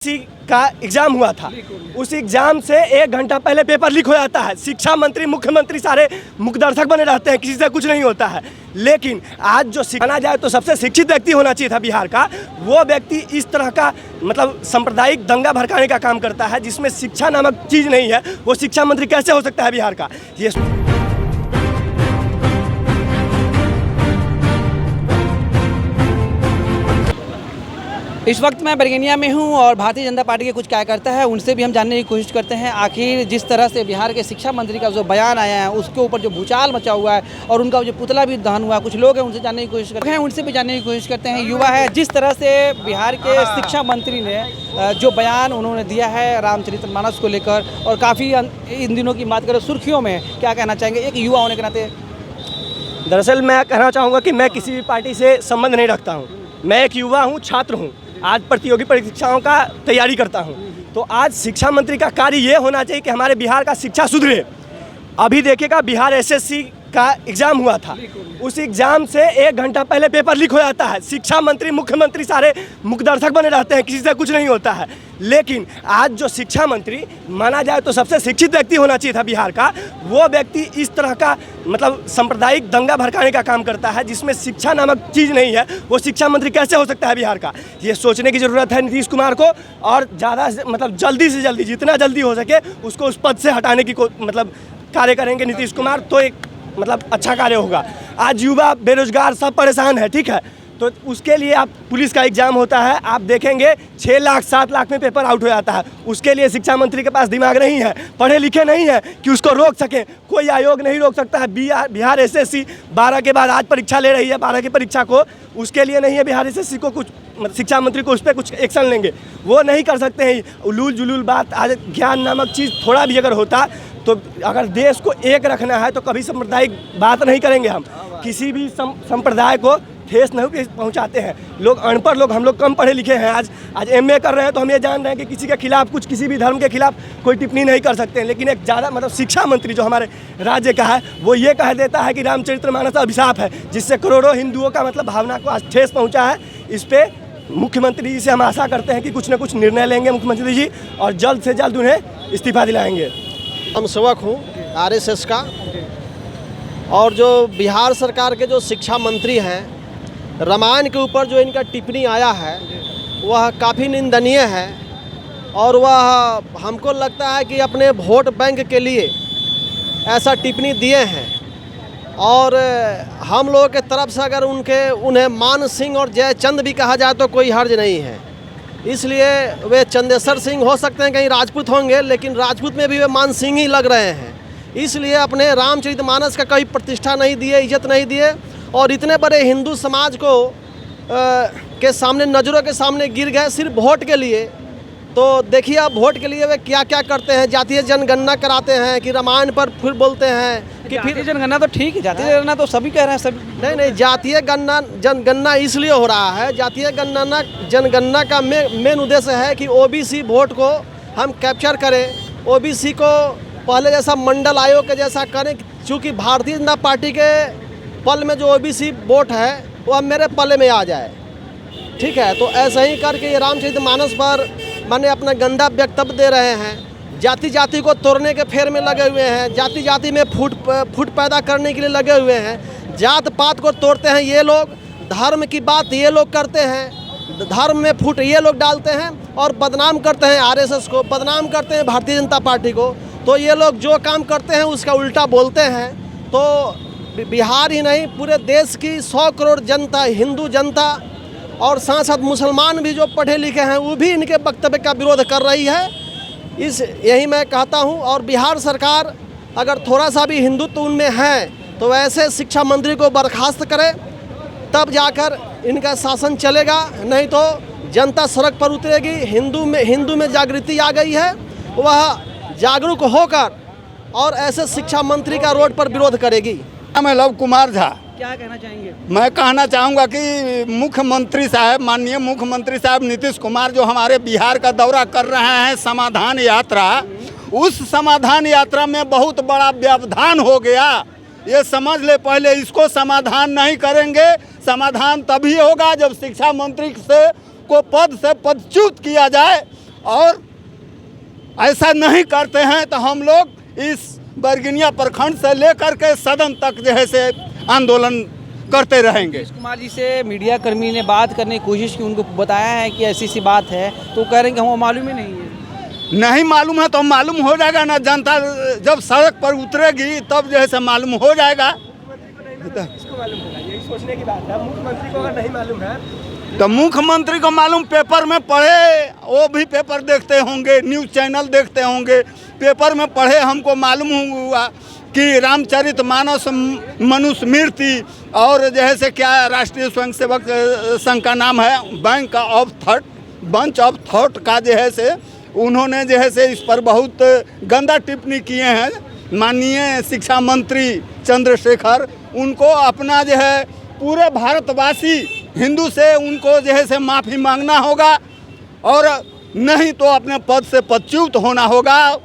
सी का एग्जाम हुआ था, उस एग्जाम से 1 घंटा पहले पेपर लीक हो जाता है। शिक्षा मंत्री, मुख्यमंत्री सारे मुखदर्शक बने रहते हैं, किसी से कुछ नहीं होता है। लेकिन आज जो माना जाए तो सबसे शिक्षित व्यक्ति होना चाहिए था बिहार का, वो व्यक्ति इस तरह का मतलब सांप्रदायिक दंगा भड़काने का काम करता है, जिसमें शिक्षा नामक चीज़ नहीं है। वो शिक्षा मंत्री कैसे हो सकता है बिहार का? ये इस वक्त मैं बरगनिया में हूं और भारतीय जनता पार्टी के कुछ कार्यकर्ता हैं, उनसे भी हम जानने की कोशिश करते हैं आखिर जिस तरह से बिहार के शिक्षा मंत्री का जो बयान आया है उसके ऊपर जो भूचाल मचा हुआ है और उनका जो पुतला भी दहन हुआ है। कुछ लोग हैं उनसे जानने की कोशिश करते हैं, उनसे भी जानने की कोशिश करते हैं। युवा है, जिस तरह से बिहार के शिक्षा मंत्री ने जो बयान उन्होंने दिया है रामचरितमानस को लेकर, और काफ़ी इन दिनों की बात करें सुर्खियों में, क्या कहना चाहेंगे एक युवा होने के नाते? दरअसल मैं कहना चाहूँगा कि मैं किसी भी पार्टी से संबंध नहीं रखता हूँ। मैं एक युवा हूँ, छात्र हूँ, आज प्रतियोगी परीक्षाओं का तैयारी करता हूं। तो आज शिक्षा मंत्री का कार्य ये होना चाहिए कि हमारे बिहार का शिक्षा सुधरे। अभी देखिएगा, बिहार एसएससी का एग्ज़ाम हुआ था, उस एग्ज़ाम से 1 घंटा पहले पेपर लीक हो जाता है। शिक्षा मंत्री, मुख्यमंत्री सारे मुखदर्शक बने रहते हैं, किसी से कुछ नहीं होता है। लेकिन आज जो शिक्षा मंत्री माना जाए तो सबसे शिक्षित व्यक्ति होना चाहिए था बिहार का, वो व्यक्ति इस तरह का मतलब सांप्रदायिक दंगा भड़काने का काम करता है, जिसमें शिक्षा नामक चीज़ नहीं है। वो शिक्षा मंत्री कैसे हो सकता है बिहार का? ये सोचने की ज़रूरत है नीतीश कुमार को, और ज़्यादा मतलब जल्दी से जल्दी, जितना जल्दी हो सके उसको उस पद से हटाने की मतलब कार्य करेंगे नीतीश कुमार, तो एक मतलब अच्छा कार्य होगा। आज युवा बेरोजगार सब परेशान है, ठीक है, तो उसके लिए आप पुलिस का एग्ज़ाम होता है, आप देखेंगे 6 लाख 7 लाख में पेपर आउट हो जाता है। उसके लिए शिक्षा मंत्री के पास दिमाग नहीं है, पढ़े लिखे नहीं है कि उसको रोक सके। कोई आयोग नहीं रोक सकता है। बिहार एसएससी 12 के बाद आज परीक्षा ले रही है, 12 की परीक्षा को, उसके लिए नहीं है बिहार एसएससी को कुछ शिक्षा मंत्री को उस पर कुछ एक्शन लेंगे, वो नहीं कर सकते हैं। उलूल जुलूल बात, आज ज्ञान नामक चीज़ थोड़ा भी अगर होता तो अगर देश को एक रखना है तो कभी सांप्रदायिक बात नहीं करेंगे। हम किसी भी संप्रदाय को ठेस नहीं पहुंचाते हैं। लोग अनपढ़ लोग, हम लोग कम पढ़े लिखे हैं, आज एमए कर रहे हैं तो हम ये जान रहे हैं कि किसी के खिलाफ कुछ, किसी भी धर्म के खिलाफ कोई टिप्पणी नहीं कर सकते हैं। लेकिन एक ज़्यादा मतलब शिक्षा मंत्री जो हमारे राज्य का है, वो ये कह देता है कि रामचरितमानस अभिशाप है, जिससे करोड़ों हिंदुओं का मतलब भावना को आज ठेस पहुँचा है। इस पर मुख्यमंत्री जी से हम आशा करते हैं कि कुछ न कुछ निर्णय लेंगे मुख्यमंत्री जी, और जल्द से जल्द उन्हें इस्तीफा दिलाएंगे। हम सेवक हूँ आरएसएस का, और जो बिहार सरकार के जो शिक्षा मंत्री हैं, रामायण के ऊपर जो इनका टिप्पणी आया है वह काफ़ी निंदनीय है, और वह हमको लगता है कि अपने वोट बैंक के लिए ऐसा टिप्पणी दिए हैं। और हम लोगों के तरफ से अगर उन्हें मान सिंह और जयचंद भी कहा जाए तो कोई हर्ज नहीं है। इसलिए वे चंदेश्वर सिंह हो सकते हैं, कहीं राजपूत होंगे, लेकिन राजपूत में भी वे मान सिंह ही लग रहे हैं। इसलिए अपने रामचरितमानस का कभी प्रतिष्ठा नहीं दिए, इज्जत नहीं दिए, और इतने बड़े हिंदू समाज को के सामने, नज़रों के सामने गिर गए सिर्फ वोट के लिए। तो देखिए अब वोट के लिए वे क्या क्या करते हैं। जातीय जनगणना कराते हैं कि रामायण पर फिर बोलते हैं कि फिर जनगणना तो ठीक है, जातीय जनगणना तो सभी कह रहे हैं, सभी नहीं, जातीय जनगणना इसलिए हो रहा है, जातीय जनगणना का मेन उद्देश्य है कि ओबीसी वोट को हम कैप्चर करें, ओबीसी को पहले जैसा मंडल आयोग के जैसा करें। चूँकि भारतीय जनता पार्टी के पल में जो ओबीसी वोट है वो अब मेरे पल में आ जाए, ठीक है। तो ऐसे ही करके ये रामचरितमानस पर माने अपना गंदा वक्तव्य दे रहे हैं। जाति जाति को तोड़ने के फेर में लगे हुए हैं, जाति जाति में फूट पैदा करने के लिए लगे हुए हैं। जात पात को तोड़ते हैं ये लोग, धर्म की बात ये लोग करते हैं, धर्म में फूट ये लोग डालते हैं, और बदनाम करते हैं आरएसएस को, बदनाम करते हैं भारतीय जनता पार्टी को। तो ये लोग जो काम करते हैं उसका उल्टा बोलते हैं। तो बिहार ही नहीं, पूरे देश की 100 करोड़ जनता, हिंदू जनता और साथ साथ मुसलमान भी जो पढ़े लिखे हैं, वो भी इनके वक्तव्य का विरोध कर रही है। यही मैं कहता हूं। और बिहार सरकार अगर थोड़ा सा भी हिंदुत्व उनमें है तो ऐसे शिक्षा मंत्री को बर्खास्त करे, तब जाकर इनका शासन चलेगा, नहीं तो जनता सड़क पर उतरेगी। हिंदू में जागृति आ गई है, वह जागरूक होकर और ऐसे शिक्षा मंत्री का रोड पर विरोध करेगी। मैं लव कुमार झा। क्या कहना चाहेंगे? मैं कहना चाहूँगा कि मुख्यमंत्री साहब, माननीय मुख्यमंत्री साहब नीतीश कुमार जो हमारे बिहार का दौरा कर रहे हैं, समाधान यात्रा, उस समाधान यात्रा में बहुत बड़ा व्यवधान हो गया। ये समझ ले, पहले इसको समाधान नहीं करेंगे। समाधान तभी होगा जब शिक्षा मंत्री को पद से पदच्युत किया जाए और ऐसा नहीं करते हैं तो हम लोग इस बरगिनिया प्रखंड से लेकर के सदन तक जो है से आंदोलन करते रहेंगे। नीतीश कुमार जी से मीडिया कर्मी ने बात करने की कोशिश की, उनको बताया है कि ऐसी सी बात है, तो कह रहे हैं कि हमको मालूम ही नहीं है। नहीं मालूम है तो मालूम हो जाएगा ना, जनता जब सड़क पर उतरेगी तब जो है से मालूम हो जाएगा। इसको मालूम होगा, यही सोचने की बात है। मुख्यमंत्री को अगर नहीं मालूम है तो मुख्यमंत्री को मालूम, पेपर में पढ़े, वो भी पेपर देखते होंगे, न्यूज़ चैनल देखते होंगे, पेपर में पढ़े हमको मालूम हुआ कि रामचरितमानस मनुस्मृति और जो है से क्या राष्ट्रीय स्वयंसेवक संघ का नाम है बंच ऑफ थॉट का जो है से उन्होंने जो है से इस पर बहुत गंदा टिप्पणी किए हैं। माननीय शिक्षा मंत्री चंद्रशेखर, उनको अपना जो है पूरे भारतवासी हिंदू से उनको जो है से माफ़ी मांगना होगा और नहीं तो अपने पद से पदच्युत होना होगा,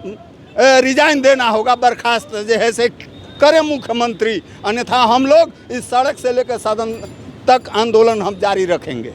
रिजाइन देना होगा, बर्खास्त जो है से करे मुख्यमंत्री, अन्यथा हम लोग इस सड़क से लेकर सदन तक आंदोलन हम जारी रखेंगे।